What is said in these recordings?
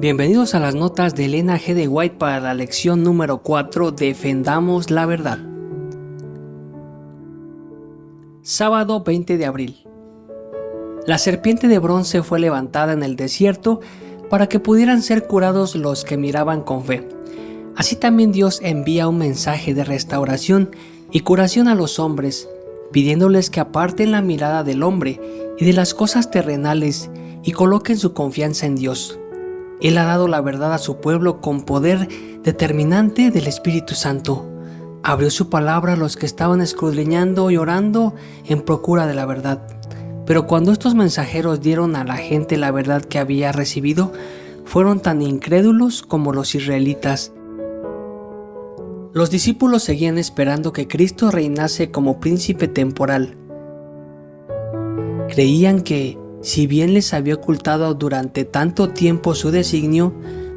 Bienvenidos a las notas de Elena G. de White para la lección número 4, Defendamos la verdad. Sábado 20 de abril. La serpiente de bronce fue levantada en el desierto para que pudieran ser curados los que miraban con fe. Así también Dios envía un mensaje de restauración y curación a los hombres, pidiéndoles que aparten la mirada del hombre y de las cosas terrenales y coloquen su confianza en Dios. Él ha dado la verdad a su pueblo con poder determinante del Espíritu Santo. Abrió su palabra a los que estaban escudriñando y orando en procura de la verdad. Pero cuando estos mensajeros dieron a la gente la verdad que había recibido, fueron tan incrédulos como los israelitas. Los discípulos seguían esperando que Cristo reinase como príncipe temporal. Creían que, si bien les había ocultado durante tanto tiempo su designio,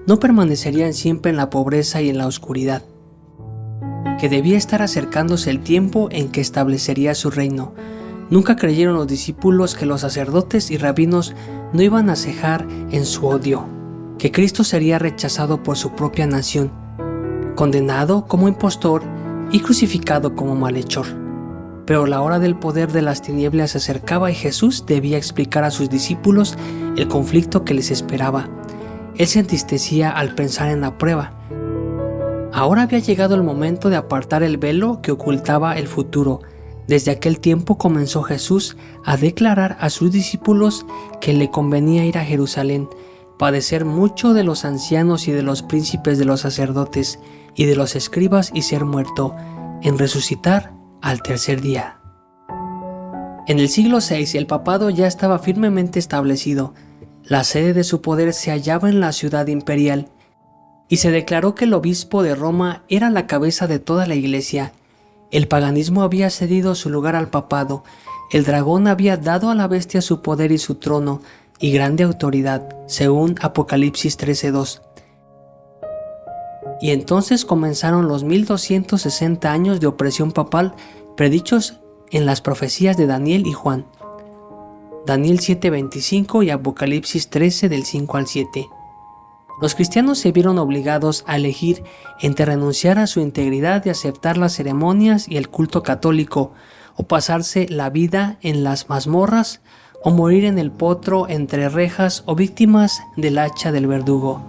no permanecerían siempre en la pobreza y en la oscuridad, que debía estar acercándose el tiempo en que establecería su reino. Nunca creyeron los discípulos que los sacerdotes y rabinos no iban a cejar en su odio, que Cristo sería rechazado por su propia nación, condenado como impostor y crucificado como malhechor. Pero la hora del poder de las tinieblas se acercaba y Jesús debía explicar a sus discípulos el conflicto que les esperaba. Él se entristecía al pensar en la prueba. Ahora había llegado el momento de apartar el velo que ocultaba el futuro. Desde aquel tiempo comenzó Jesús a declarar a sus discípulos que le convenía ir a Jerusalén, padecer mucho de los ancianos y de los príncipes de los sacerdotes y de los escribas y ser muerto, en resucitar al tercer día. En el siglo VI el papado ya estaba firmemente establecido. La sede de su poder se hallaba en la ciudad imperial y se declaró que el obispo de Roma era la cabeza de toda la iglesia. El paganismo había cedido su lugar al papado. El dragón había dado a la bestia su poder y su trono y grande autoridad, según Apocalipsis 13:2. Y entonces comenzaron los 1260 años de opresión papal predichos en las profecías de Daniel y Juan. Daniel 7:25 y Apocalipsis 13 del 5 al 7. Los cristianos se vieron obligados a elegir entre renunciar a su integridad y aceptar las ceremonias y el culto católico, o pasarse la vida en las mazmorras, o morir en el potro entre rejas, o víctimas del hacha del verdugo.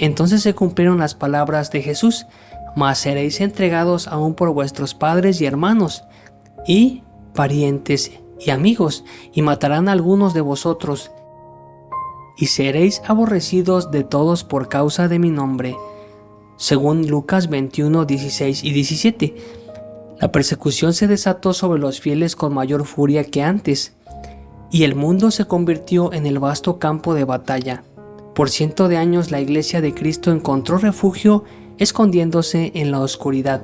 Entonces se cumplieron las palabras de Jesús: mas seréis entregados aún por vuestros padres y hermanos, y parientes y amigos, y matarán a algunos de vosotros, y seréis aborrecidos de todos por causa de mi nombre. Según Lucas 21, 16 y 17. La persecución se desató sobre los fieles con mayor furia que antes, y el mundo se convirtió en el vasto campo de batalla. Por 100 de años la Iglesia de Cristo encontró refugio escondiéndose en la oscuridad.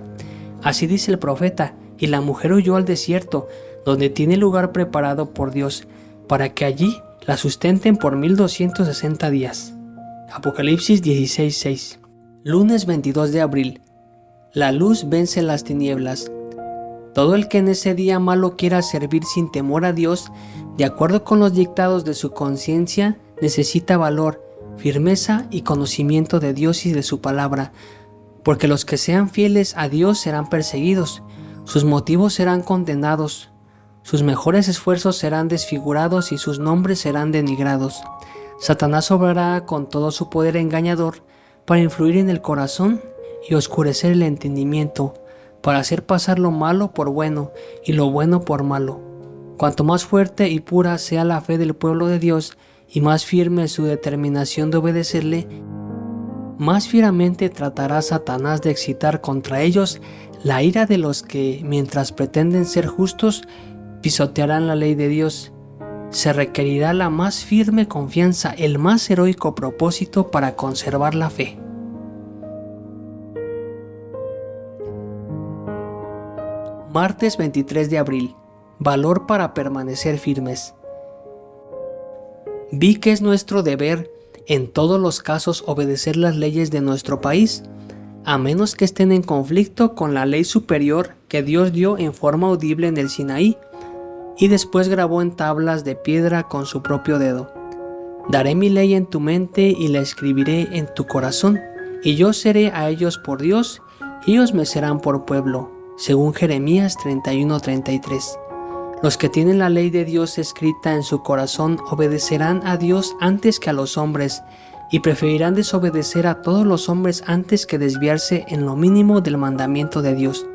Así dice el profeta: y la mujer huyó al desierto, donde tiene lugar preparado por Dios, para que allí la sustenten por 1260 días. Apocalipsis 16:6. Lunes 22 de abril. La luz vence las tinieblas. Todo el que en ese día malo quiera servir sin temor a Dios, de acuerdo con los dictados de su conciencia, necesita valor, firmeza y conocimiento de Dios y de su palabra, porque los que sean fieles a Dios serán perseguidos, sus motivos serán condenados, sus mejores esfuerzos serán desfigurados y sus nombres serán denigrados. Satanás obrará con todo su poder engañador para influir en el corazón y oscurecer el entendimiento, para hacer pasar lo malo por bueno y lo bueno por malo. Cuanto más fuerte y pura sea la fe del pueblo de Dios y más firme su determinación de obedecerle, más fieramente tratará Satanás de excitar contra ellos la ira de los que, mientras pretenden ser justos, pisotearán la ley de Dios. Se requerirá la más firme confianza, el más heroico propósito para conservar la fe. Martes 23 de abril. Valor para permanecer firmes. Vi que es nuestro deber en todos los casos obedecer las leyes de nuestro país, a menos que estén en conflicto con la ley superior que Dios dio en forma audible en el Sinaí y después grabó en tablas de piedra con su propio dedo. Daré mi ley en tu mente y la escribiré en tu corazón, y yo seré a ellos por Dios, y ellos me serán por pueblo, según Jeremías 31:33. Los que tienen la ley de Dios escrita en su corazón obedecerán a Dios antes que a los hombres, y preferirán desobedecer a todos los hombres antes que desviarse en lo mínimo del mandamiento de Dios.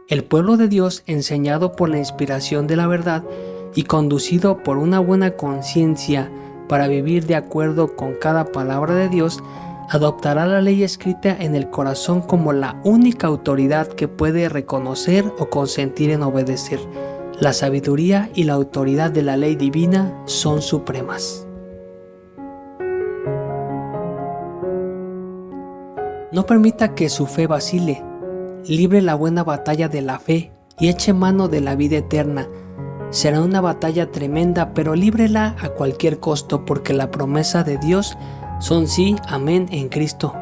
El pueblo de Dios, enseñado por la inspiración de la verdad y conducido por una buena conciencia para vivir de acuerdo con cada palabra de Dios, adoptará la ley escrita en el corazón como la única autoridad que puede reconocer o consentir en obedecer. La sabiduría y la autoridad de la ley divina son supremas. No permita que su fe vacile. Libre la buena batalla de la fe y eche mano de la vida eterna. Será una batalla tremenda, pero líbrela a cualquier costo, porque la promesa de Dios son sí, amén en Cristo.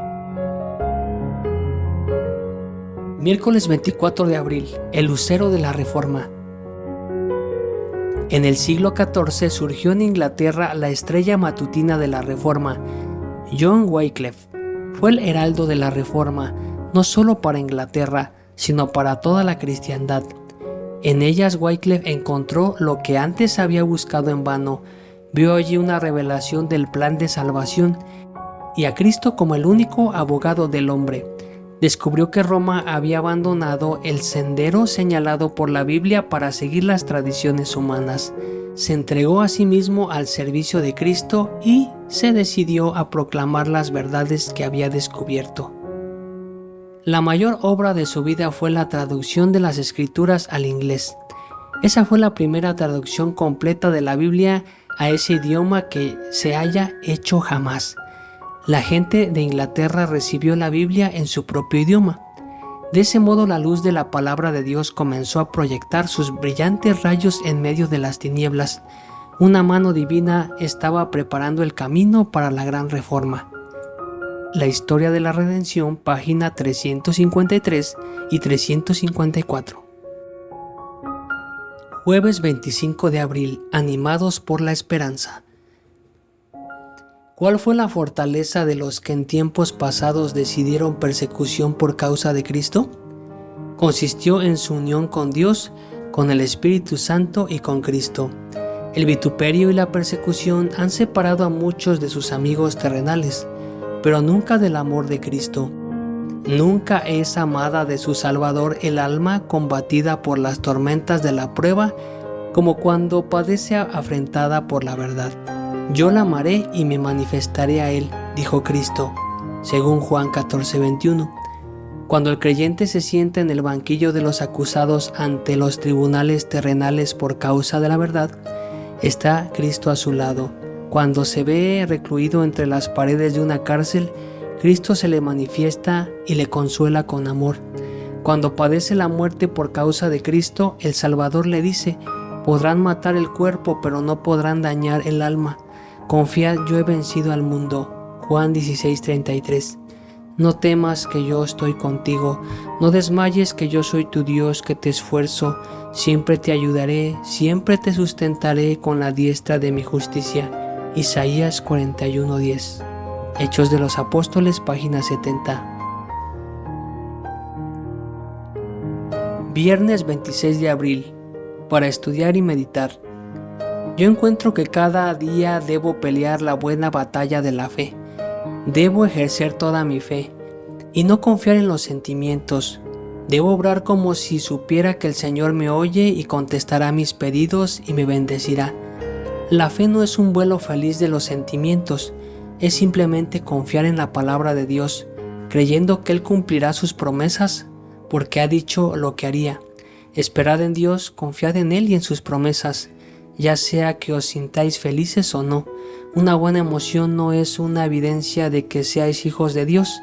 Miércoles 24 de abril, el lucero de la Reforma. En el siglo XIV surgió en Inglaterra la estrella matutina de la Reforma. John Wycliffe fue el heraldo de la Reforma, no solo para Inglaterra, sino para toda la cristiandad. En ellas Wycliffe encontró lo que antes había buscado en vano. Vio allí una revelación del plan de salvación y a Cristo como el único abogado del hombre. Descubrió que Roma había abandonado el sendero señalado por la Biblia para seguir las tradiciones humanas. Se entregó a sí mismo al servicio de Cristo y se decidió a proclamar las verdades que había descubierto. La mayor obra de su vida fue la traducción de las Escrituras al inglés. Esa fue la primera traducción completa de la Biblia a ese idioma que se haya hecho jamás. La gente de Inglaterra recibió la Biblia en su propio idioma. De ese modo la luz de la palabra de Dios comenzó a proyectar sus brillantes rayos en medio de las tinieblas. Una mano divina estaba preparando el camino para la gran reforma. La historia de la redención, página 353 y 354. Jueves 25 de abril, animados por la esperanza. ¿Cuál fue la fortaleza de los que en tiempos pasados decidieron persecución por causa de Cristo? Consistió en su unión con Dios, con el Espíritu Santo y con Cristo. El vituperio y la persecución han separado a muchos de sus amigos terrenales, pero nunca del amor de Cristo. Nunca es amada de su Salvador el alma combatida por las tormentas de la prueba, como cuando padece afrentada por la verdad. Yo la amaré y me manifestaré a él, dijo Cristo, según Juan 14:21. Cuando el creyente se sienta en el banquillo de los acusados ante los tribunales terrenales por causa de la verdad, está Cristo a su lado. Cuando se ve recluido entre las paredes de una cárcel, Cristo se le manifiesta y le consuela con amor. Cuando padece la muerte por causa de Cristo, el Salvador le dice: podrán matar el cuerpo, pero no podrán dañar el alma. Confiad, yo he vencido al mundo. Juan 16:33. No temas, que yo estoy contigo. No desmayes, que yo soy tu Dios, que te esfuerzo. Siempre te ayudaré, siempre te sustentaré con la diestra de mi justicia. Isaías 41:10. Hechos de los Apóstoles, página 70. Viernes 26 de abril. Para estudiar y meditar. Yo encuentro que cada día debo pelear la buena batalla de la fe. Debo ejercer toda mi fe y no confiar en los sentimientos. Debo obrar como si supiera que el Señor me oye y contestará mis pedidos y me bendecirá. La fe no es un vuelo feliz de los sentimientos, es simplemente confiar en la palabra de Dios, creyendo que Él cumplirá sus promesas porque ha dicho lo que haría. Esperad en Dios, confiad en Él y en sus promesas, ya sea que os sintáis felices o no. Una buena emoción no es una evidencia de que seáis hijos de Dios,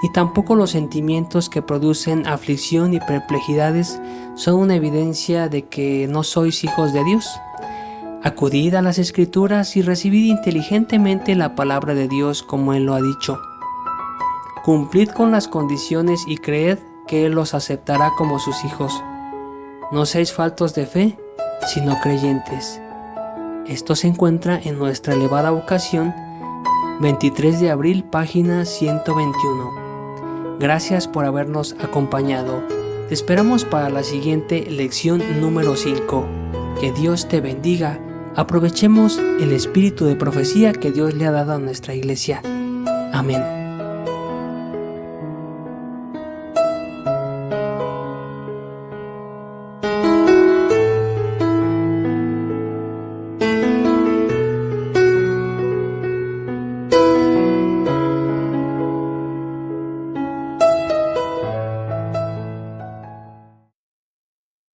y tampoco los sentimientos que producen aflicción y perplejidades son una evidencia de que no sois hijos de Dios. Acudid a las Escrituras y recibid inteligentemente la palabra de Dios como Él lo ha dicho. Cumplid con las condiciones y creed que Él los aceptará como sus hijos. No seáis faltos de fe, sino creyentes. Esto se encuentra en nuestra elevada vocación, 23 de abril, página 121. Gracias por habernos acompañado. Te esperamos para la siguiente lección número 5. Que Dios te bendiga. Aprovechemos el espíritu de profecía que Dios le ha dado a nuestra iglesia. Amén.